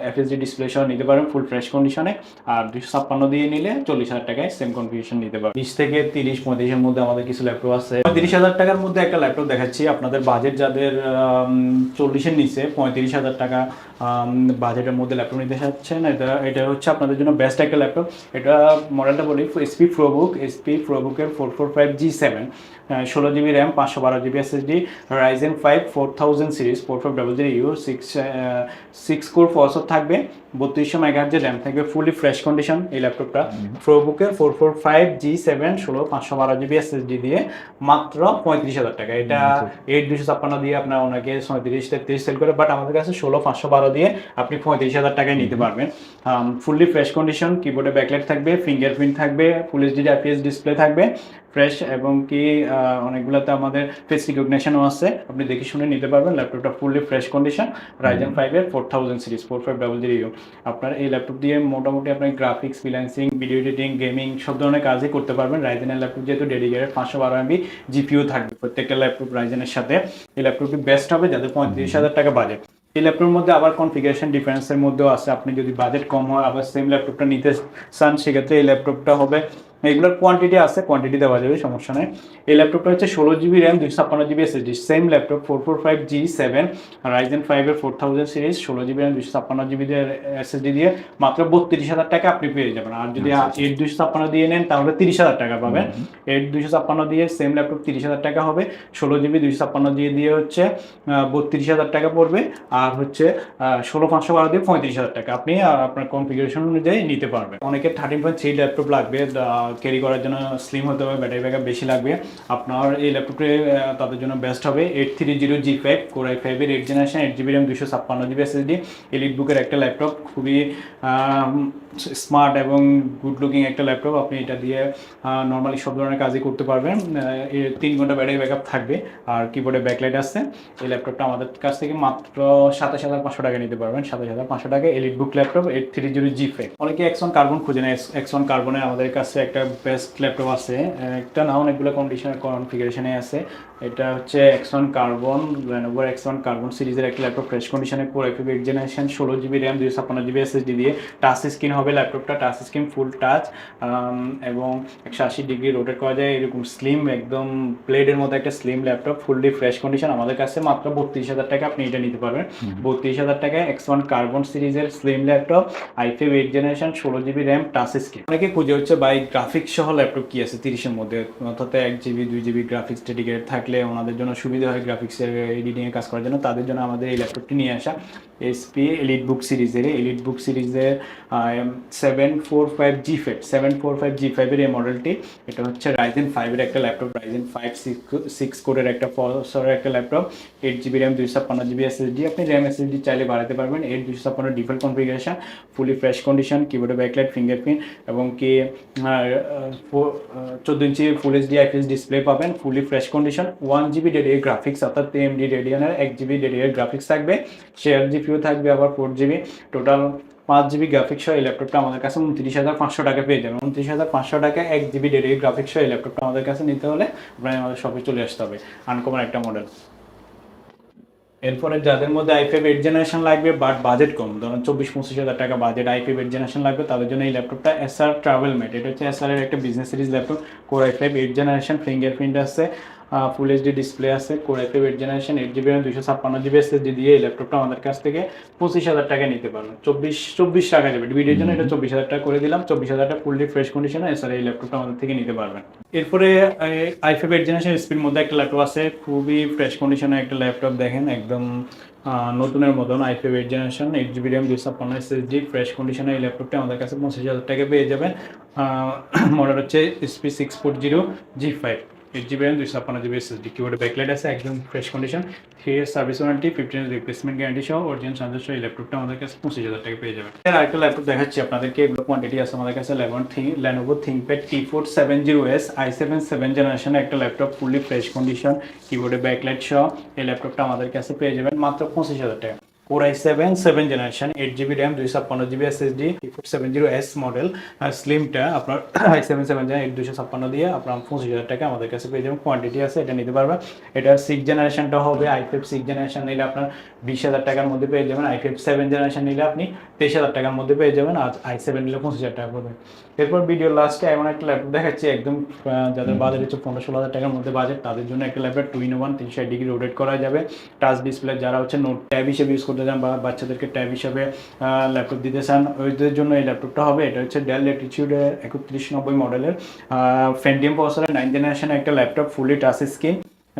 FSD display সহ নিতে পারেন ফুল ফ্রেশ কন্ডিশনে। আর 256 দিয়ে নিলে 40,000 টাকায় সেম কনফিগারেশন নিতে পারবেন। 20 থেকে 30, 35-এর মধ্যে আমাদের কিছু ল্যাপটপ আছে। 35,000 টাকার মধ্যে একটা ল্যাপটপ দেখাচ্ছি আপনাদের, বাজেট যাদের 40-এর নিচে 35,000 টাকা বাজেটের মধ্যে ল্যাপটপ নিতে চাচ্ছেন, এটা হচ্ছে আপনাদের জন্য বেস্ট একটা ল্যাপটপ। এটা মডেলটা বলি এসপি প্রোবুকের 445G7, 16 GB RAM, 512 GB SSD, Ryzen 5 4000 series 4500U, 6 core processor থাকবে, 3200 MHz র্যাম থাকবে, ফুলি ফ্রেশ কন্ডিশন এই ল্যাপটপটা। প্রোবুকের 445G7 512 GB SSD দিয়ে মাত্র 35,000 টাকা। এটা 8256 দিয়ে আপনার অনেকে 37-33 সেল করে, বাট আমাদের কাছে 16512 দিয়ে আপনি 35,000 টাকায় নিতে পারবেন। ফুললি ফ্রেশ কন্ডিশন, কিবোর্ডে ব্যাকলাইট থাকবে, ফিঙ্গারপ্রিন্ট থাকবে, ফুল এইচডি IPS ডিসপ্লে থাকবে ফ্রেশ, এবং কি অনেকগুলোতে আমাদের ফেস রিকগনিশনও আছে, আপনি দেখে শুনে নিতে পারবেন। ল্যাপটপটা ফুললি ফ্রেশ কন্ডিশন, রাইজেন 5-এর 4000 সিরিজ 4500U। আপনার এই ল্যাপটপ দিয়ে মোটামুটি আপনার graphics, freelancing, video editing, gaming সব ধরনের কাজই করতে পারবেন। রাইজেনের ল্যাপটপ যেহেতু ডেডিকেটেড 512 MB জিপিও থাকবে প্রত্যেকটা ল্যাপটপ রাইজেনের সাথে। এই ল্যাপটপটি বেস্ট হবে যাদের 35,000 টাকা বাজেট। এই ল্যাপটপের মধ্যে আবার কনফিগারেশন ডিফারেন্সের মধ্যেও আছে, আপনি যদি বাজেট কম হয় আবার সেম ল্যাপটপটা নিতে চান সেক্ষেত্রে এই ল্যাপটপটা হবে, এগুলোর কোয়ান্টিটি আছে, কোয়ান্টিটি দেওয়া যাবে, সমস্যা নেই। এই ল্যাপটপটা হচ্ছে 16 GB RAM, 256 GB SSD, same laptop 445G7, Ryzen 5-এর 4000 series, 16 GB RAM, 256 GB SSD দিয়ে মাত্র 32,000 টাকা আপনি পেয়ে যাবেন। আর যদি 8256 দিয়ে নেন তাহলে 30,000 টাকা পাবেন। 8256 দিয়ে সেম ল্যাপটপ 30,000 টাকা হবে, 16 GB 256 দিয়ে হচ্ছে 32,000 টাকা পড়বে, আর হচ্ছে 16512 দিয়ে 35,000 টাকা আপনি আপনার কনফিগারেশন অনুযায়ী নিতে পারবেন। অনেকের 13.3 ল্যাপটপ লাগবে, ক্যারি করার জন্য স্লিম হতে হবে, ব্যাটারি ব্যাকআপ বেশি লাগবে, আপনার এই ল্যাপটপে তাদের জন্য বেস্ট হবে 830G5 কোর i5-এর 8 generation, 8GB RAM, 256 GB SSD, elite বুকের একটা ল্যাপটপ, খুবই স্মার্ট এবং গুড লুকিং একটা ল্যাপটপ। আপনি এটা দিয়ে নর্মালি সব ধরনের কাজই করতে পারবেন। 3 ঘন্টা ব্যাটারি ব্যাকআপ থাকবে, আর কিবোর্ডে ব্যাকলাইট আছে। এই ল্যাপটপটা আমাদের কাছ থেকে মাত্র 27,500 টাকা নিতে পারবেন, 27,500 টাকা এলিট বুক ল্যাপটপ 830G5। অনেকে X1 কার্বন খুঁজে নেয়, X1 কার্বনে আমাদের কাছে একটা বেস্ট ল্যাপটপ আছে, একটা না অনেকগুলো কনফিগারেশনে আছে। এটা হচ্ছে X1 carbon, Lenovo X1 carbon সিরিজের একটা ল্যাপটপ, ফ্রেশ কন্ডিশনে, core i5 8 generation, 16 GB RAM, 256 GB SSD দিয়ে, টাচ স্ক্রিন হবে ল্যাপটপটা, টাচ স্ক্রিন ফুল টাচ, এবং 180 ডিগ্রি রোটেট করা যায়, এরকম স্লিম, একদম প্লেটের মতো একটা slim laptop, fully fresh condition. আমাদের কাছে মাত্র 32,000 টাকা আপনি এটা নিতে পারবেন। 32,000 টাকায় X1 কার্বন সিরিজের slim laptop, i5 8 generation, 16 GB RAM, touch screen. অনেকে খুঁজে হচ্ছে ভাই গ্রাফিক্স সহ ল্যাপটপ কি আছে 30-এর মধ্যে, অর্থাৎ 1GB 2GB গ্রাফিক্স ডেডিকেটেড থাকলে ওনাদের জন্য সুবিধা হয় গ্রাফিক্সের এডিটিংয়ে কাজ করার জন্য, তাদের জন্য আমাদের এই ল্যাপটপটি নিয়ে আসা। এসপি এলিট বুক সিরিজের 745G5 এই মডেলটি। এটা হচ্ছে রাইজেন 5-এর একটা ল্যাপটপ, রাইজেন 5 6 কোরের একটা প্রসেসরের একটা laptop, 8GB RAM, 256 GB SSD, আপনি র্যাম SSD চাইলে বাড়াতে পারবেন। 256 default configuration, fully fresh condition, কিবোর্ডে ব্যাকলাইট, ফিঙ্গারপ্রিন্ট, এবং কি 14 inch full HD IPS display পাবেন, fully fresh condition, 1GB dedicated graphics, অর্থাৎ AMD রেডিয়নের 1GB ডেডিকেটেড গ্রাফিক্স থাকবে, শেয়ার জিপিও থাকবে আবার 4GB, টোটাল 5GB গ্রাফিক্স সহ এই ল্যাপটপটা আমাদের কাছে 29,500 টাকা পেয়ে যাবেন। 29,500 টাকায় 1GB ডেডিকেটেড গ্রাফিক্স সহ এই ল্যাপটপটা আমাদের কাছে নিতে হলে আপনার আমাদের শপে চলে আসতে হবে। আনকমন একটা মডেল। এরপরে যাদের মধ্যে i5 8 জেনারেশন লাগবে বাট বাজেট কম, ধরুন 24-25,000 টাকা বাজেট, i5 8 জেনারেশন লাগবে, তাদের জন্য এই ল্যাপটপটা এসআর ট্রাভেলমেট। এটা হচ্ছে এসআর-এর একটা business series laptop, core i5 8 generation, fingerprint আছে, ফুল এইচডি ডিসপ্লে আছে, core i5 8 generation, 8GB RAM, 256 GB SSD দিয়ে এই ল্যাপটপটা আমাদের কাছ থেকে 25,000 টাকা নিতে পারবেন। 24 টাকা দেবে ভিডিওর জন্য, এটা 24,000 টাকা করে দিলাম। 24,000 টাকা ফুললি ফ্রেশ কন্ডিশনে এসআর এই ল্যাপটপটা আমাদের থেকে নিতে পারবেন। এরপরে i5 8 জেনারেশন এসপির মধ্যে একটা ল্যাপটপ আছে, খুবই ফ্রেশ কন্ডিশনে একটা ল্যাপটপ, দেখেন একদম নতুনের মতন, i5 8 generation, 8GB RAM, 256 SSD, fresh কন্ডিশনে এই ল্যাপটপটা আমাদের কাছে 25,000 টাকা পেয়ে যাবেন। মডেল হচ্ছে SP640G5। 8GB RAM 256GB SSD, কিবোর্ডে ব্যাকলাইট আছে, একদম fresh condition, 3 year service warranty, 15 ইয়ার রিপ্লেসমেন্ট গ্যারান্টি সহ অরিজিনাল চার্জার সহ এই ল্যাপটপটা আমাদের কাছে 25,000 টাকা পেয়ে যাবেন। এর আরেকটা ল্যাপটপ দেখাচ্ছি আপনাদেরকে, এগুলো কোয়ান্টিটি আছে আমাদের কাছে। Lenovo ThinkPad T4 70S i7 7 জেনারেশনের একটা ল্যাপটপ, ফুললি ফ্রেশ কন্ডিশন, কিবোর্ডে ব্যাকলাইট সহ এই ল্যাপটপটা আমাদের কাছে পেয়ে যাবেন মাত্র 25,000 টাকা। Core i7 7 generation, 8GB RAM 256GB SSD, T4 70S model, আর স্লিমটা আপনার i7 7 জেনারেশন 256 দিয়ে আপনার 25,000 টাকা আমাদের কাছে পেয়ে যাবেন। কোয়ান্টিটি আছে, এটা নিতে পারবেন। এটা 6 জেনারেশনটা হবে, i5 6 জেনারেশন নিলে আপনার 20,000 টাকার মধ্যে পেয়ে যাবেন। i5 7 জেনারেশন নিলে আপনি 23,000 টাকার মধ্যে পেয়ে যাবেন, আর i7 নিলে 25,000 টাকা পড়বে। এরপর ভিডিও লাস্টে এমন একটা ল্যাপটপ দেখাচ্ছি, একদম যাদের বাজেট হচ্ছে 15-16,000 টাকার মধ্যে বাজেট, তাদের জন্য একটা ল্যাপটপ 2-in-1 360 ডিগ্রি রোটেট করা যাবে, টাচ ডিসপ্লে, যারা হচ্ছে নোট ট্যাব হিসেবে ইউজ করতে চান বা বাচ্চাদেরকে ট্যাব হিসেবে ল্যাপটপ দিতে চান, ওইদের জন্য এই ল্যাপটপটা হবে। এটা হচ্ছে ডেল ল্যাটিটিউডের 3190 মডেলের ফেন্টিয়াম প্রসেসরের 9 জেনারেশনের একটা ল্যাপটপ, ফুলি টাচ স্ক্রিন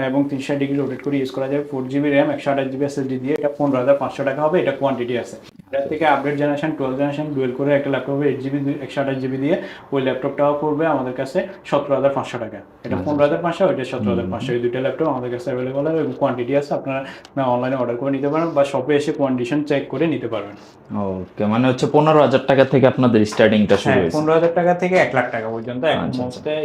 এবং 360 ডিগ্রি রোটেট করে ইউজ করা যাবে। 4GB RAM 128GB SSD দিয়ে এটা 15,500 টাকা হবে, এটা কোয়ান্টিটি আছে। এর থেকে আপডেট জেনারেশন 12 জেনারেশন ডুয়েল করে একটা ল্যাপটপ হবে 8GB 128GB দিয়ে, ওই ল্যাপটপটাও পড়বে আমাদের কাছে 17,500 টাকা। এটা 15,500, ওইটা 17,500, এই দুটো ল্যাপটপ আমাদের কাছে অ্যাভেলেবল হবে এবং কোয়ান্টিটি আছে, আপনারা অনলাইনে অর্ডার করে নিতে পারেন বা শপে এসে কন্ডিশন চেক করে নিতে পারবেন। ওকে, মানে হচ্ছে 15,000 টাকা থেকে আপনাদের স্টার্টিংটা শুরু হয়েছে? 15,000 টাকা থেকে 1 লাখ টাকা পর্যন্ত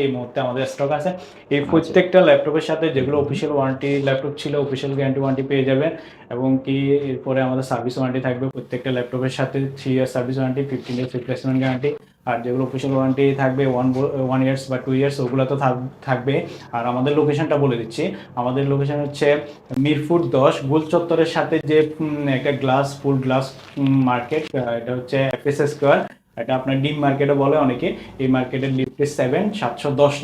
এই মুহূর্তে আমাদের স্টক আছে। এই প্রত্যেকটা ল্যাপটপের সাথে যেগুলো অফিসিয়াল ওয়ারেন্টি ল্যাপটপ ছিল, অফিসিয়াল গ্যারান্টি ওয়ারেন্টি পেয়ে যাবেন, এবং কি এরপরে আমাদের সার্ভিস ওয়ারেন্টি থাকবে প্রত্যেকটা ল্যাপটপের সাথে, 3 year service warranty, 15 years replacement guarantee, আর যেগুলো অফিসিয়াল ওয়ারেন্টি থাকবে 1 ইয়ার্স বা 2 ইয়ার্স, ওগুলো তো থাকবে। আর আমাদের লোকেশনটা বলে দিচ্ছি, আমাদের লোকেশন হচ্ছে মিরপুর 10 গোল চত্বরের সাথে যে একটা ফুল গ্লাস মার্কেট, এটা হচ্ছে FS স্কয়ার, এটা আপনার ডিম মার্কেটও বলে অনেকে। এই মার্কেটের লিফটে 7-710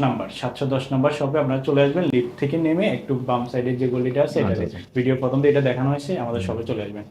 নাম্বার শপে আপনারা চলে আসবেন। লিফট থেকে নেমে একটু বাম সাইডের যে গলিটা আছে, এটা ভিডিও প্রথম দিয়ে এটা দেখানো হয়েছে, আমাদের শপে চলে আসবেন।